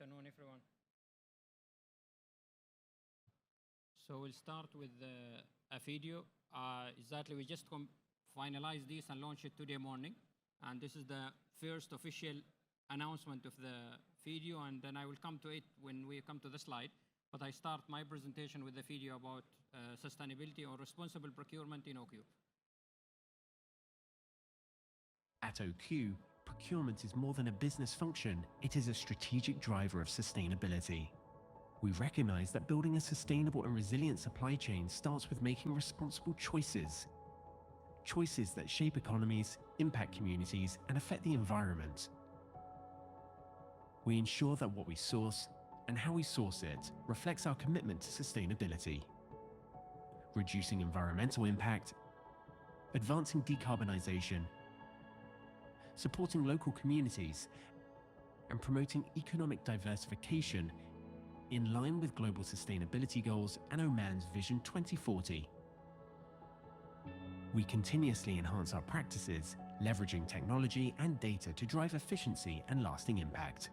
afternoon, everyone. So we'll start with a video. Exactly, we just finalized this and launched it today morning. And this is the first official announcement of the video, and then I will come to it when we come to the slide. But I start my presentation with the video about sustainability or responsible procurement in OQ. At OQ, procurement is more than a business function, it is a strategic driver of sustainability. We recognize that building a sustainable and resilient supply chain starts with making responsible choices. Choices that shape economies, impact communities, and affect the environment. We ensure that what we source and how we source it reflects our commitment to sustainability. Reducing environmental impact, advancing decarbonization, supporting local communities, and promoting economic diversification in line with global sustainability goals and Oman's Vision 2040. We continuously enhance our practices, leveraging technology and data to drive efficiency and lasting impact.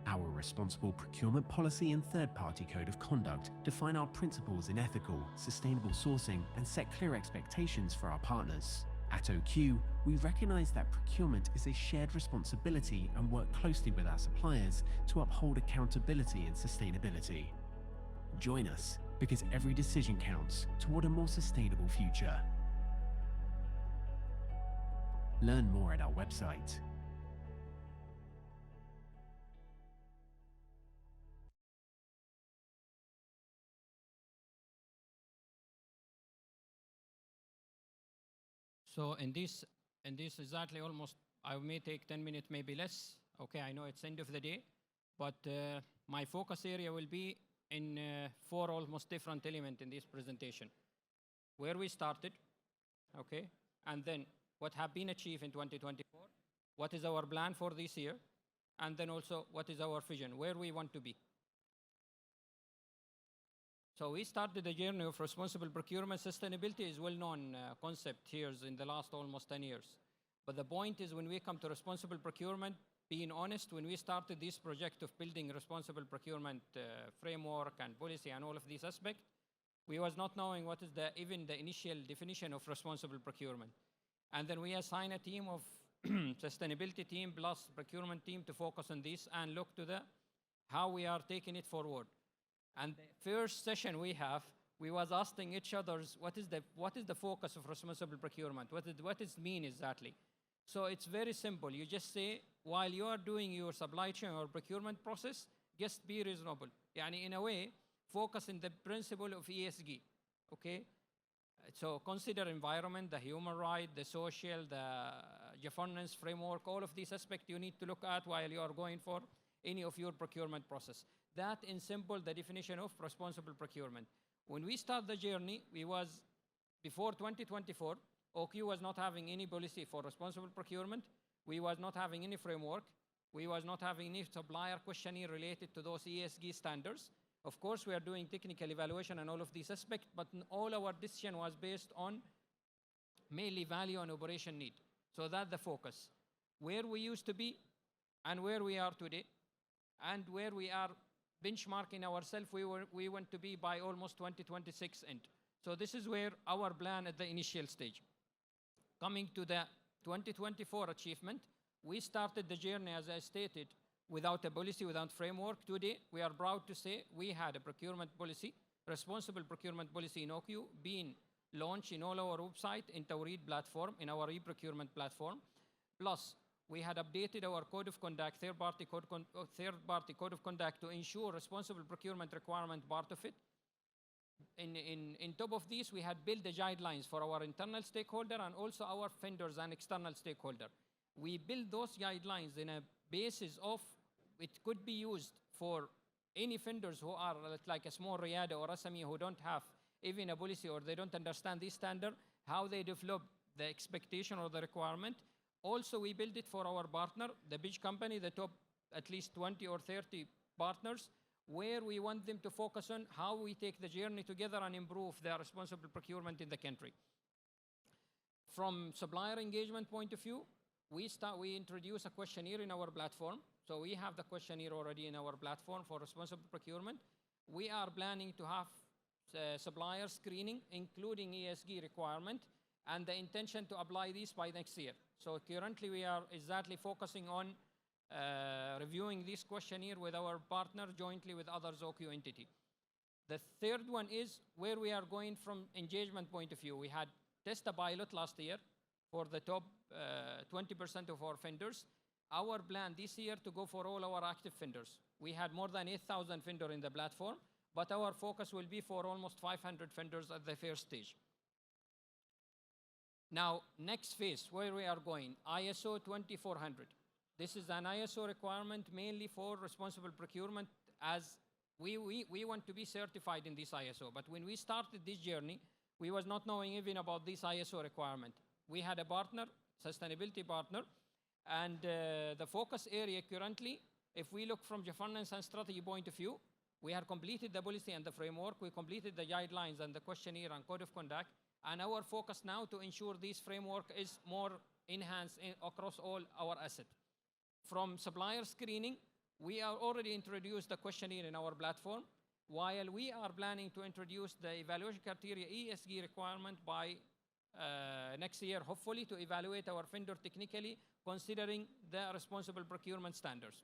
Our responsible procurement policy and third-party code of conduct define our principles in ethical, sustainable sourcing and set clear expectations for our partners. At OQ, we recognize that procurement is a shared responsibility and work closely with our suppliers to uphold accountability and sustainability. Join us, because every decision counts toward a more sustainable future. Learn more at our website. So in this exactly almost, I may take 10 minutes, maybe less. Okay, I know it's end of the day, but my focus area will be in four almost different elements in this presentation. Where we started, okay, and then what have been achieved in 2024, what is our plan for this year, and then also what is our vision, where we want to be. So we started the journey of responsible procurement. Sustainability is well-known concept here in the last almost 10 years. But the point is, when we come to responsible procurement, being honest, when we started this project of building responsible procurement framework and policy and all of these aspects, we was not knowing what is even the initial definition of responsible procurement. And then we assign a team of sustainability team plus procurement team to focus on this and look to how we are taking it forward. And the first session we was asking each other, what is the focus of responsible procurement? What does it mean exactly? So it's very simple. You just say, while you are doing your supply chain or procurement process, just be reasonable. Yani in a way, focus on the principle of ESG, okay? So consider environment, the human right, the social, the governance framework, all of these aspects you need to look at while you are going for any of your procurement process. That in simple, the definition of responsible procurement. When we start the journey, before 2024, OQ was not having any policy for responsible procurement. We was not having any framework. We was not having any supplier questionnaire related to those ESG standards. Of course, we are doing technical evaluation and all of these aspects, but all our decision was based on mainly value and operation need. So that's the focus. Where we used to be and where we are today, and where we are benchmarking ourselves, we want to be by almost 2026 end. So this is where our plan at the initial stage. Coming to the 2024 achievement, we started the journey, as I stated, without a policy, without framework. Today, we are proud to say we had a procurement policy, responsible procurement policy in OQ, being launched in all our website, in Tawreed platform, in our e-procurement platform. Plus, we had updated our code of conduct, third-party code of conduct to ensure responsible procurement requirement part of it. In top of this, we had built the guidelines for our internal stakeholder and also our vendors and external stakeholder. We built those guidelines in a basis of it could be used for any vendors who are like a small Riyada or SME who don't have even a policy or they don't understand this standard, how they develop the expectation or the requirement. Also, we build it for our partner, the big company, the top at least 20 or 30 partners, where we want them to focus on how we take the journey together and improve their responsible procurement in the country. From supplier engagement point of view, we introduce a questionnaire in our platform So we have the questionnaire already in our platform for responsible procurement. We are planning to have supplier screening, including ESG requirement, and the intention to apply these by next year. So currently we are exactly focusing on reviewing this questionnaire with our partner jointly with others OQ entity. The third one is where we are going from engagement point of view. We had test a pilot last year for the top 20% of our vendors. Our plan this year to go for all our active vendors. We had more than 8,000 vendors in the platform, but our focus will be for almost 500 vendors at the first stage. Now, next phase, where we are going, ISO 2400. This is an ISO requirement mainly for responsible procurement, as we want to be certified in this ISO. But when we started this journey, we was not knowing even about this ISO requirement. We had a partner, sustainability partner, and the focus area currently, if we look from governance and strategy point of view, we have completed the policy and the framework, we completed the guidelines and the questionnaire and code of conduct, and our focus now to ensure this framework is more enhanced across all our assets. From supplier screening, we are already introduced the questionnaire in our platform, while we are planning to introduce the evaluation criteria ESG requirement by next year, hopefully, to evaluate our vendor technically, considering the responsible procurement standards.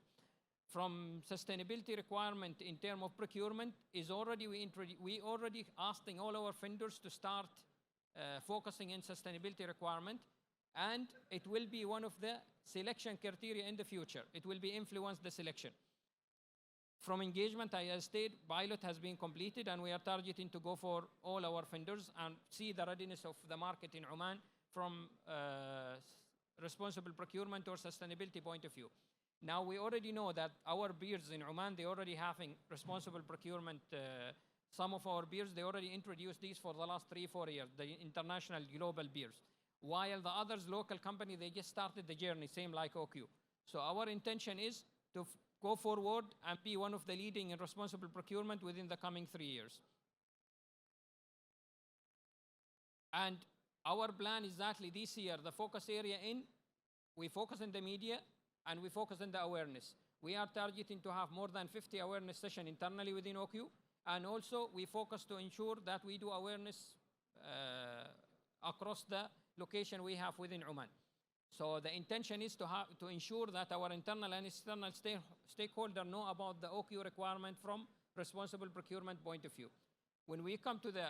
From sustainability requirement in terms of procurement is already, we already asking all our vendors to start focusing in sustainability requirement, and it will be one of the selection criteria in the future. It will be influence the selection. From engagement, I stated, pilot has been completed, and we are targeting to go for all our vendors and see the readiness of the market in Oman from responsible procurement or sustainability point of view. Now, we already know that our peers in Oman, they already having responsible procurement. Some of our peers, they already introduced these for the last 3-4 years, the international global peers. While the others, local company, they just started the journey, same like OQ. So our intention is to go forward and be one of the leading in responsible procurement within the coming 3 years. And our plan is exactly this year, the focus area we focus in the media and we focus on the awareness. We are targeting to have more than 50 awareness sessions internally within OQ, and also we focus to ensure that we do awareness across the location we have within Oman. So the intention is to ensure that our internal and external stakeholders know about the OQ requirement from responsible procurement point of view. When we come to the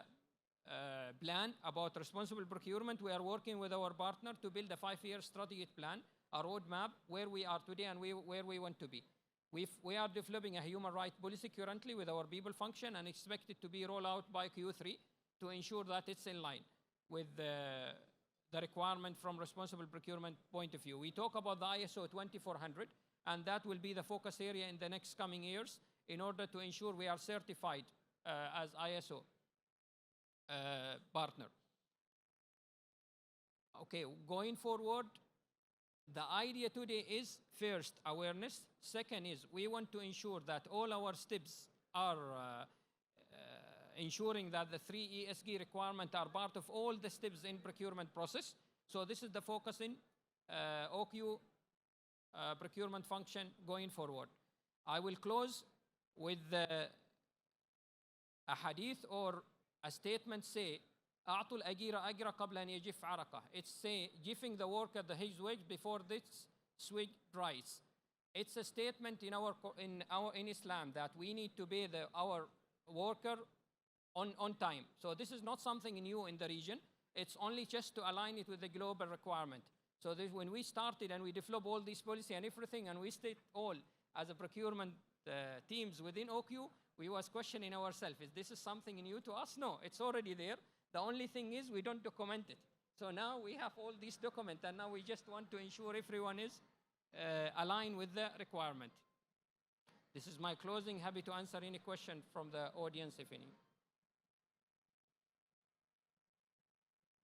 plan about responsible procurement, we are working with our partner to build a 5-year strategic plan, a roadmap where we are today and where we want to be. We are developing a human rights policy currently with our people function and expect it to be rolled out by Q3 to ensure that it's in line with the requirement from responsible procurement point of view. We talk about the ISO 2400, and that will be the focus area in the next coming years in order to ensure we are certified as ISO partner. Okay, going forward, the idea today is first awareness. Second is we want to ensure that all our steps are ensuring that the 3 ESG requirements are part of all the steps in procurement process. So this is the focus in OQ procurement function going forward. I will close with a hadith or a statement say, أعطوا الأجير أجر قبل أن يجف عرقه. It's say giving the worker his wage before this sweat dries. It's a statement in Islam that we need to pay our worker on time. So this is not something new in the region. It's only just to align it with the global requirement. So when we started and we developed all these policy and everything, and we stayed all as a procurement teams within OQ, we was questioning ourselves, is this is something new to us? No, it's already there. The only thing is we don't document it. So now we have all these documents, and now we just want to ensure everyone is aligned with the requirement. This is my closing. Happy to answer any question from the audience, if any.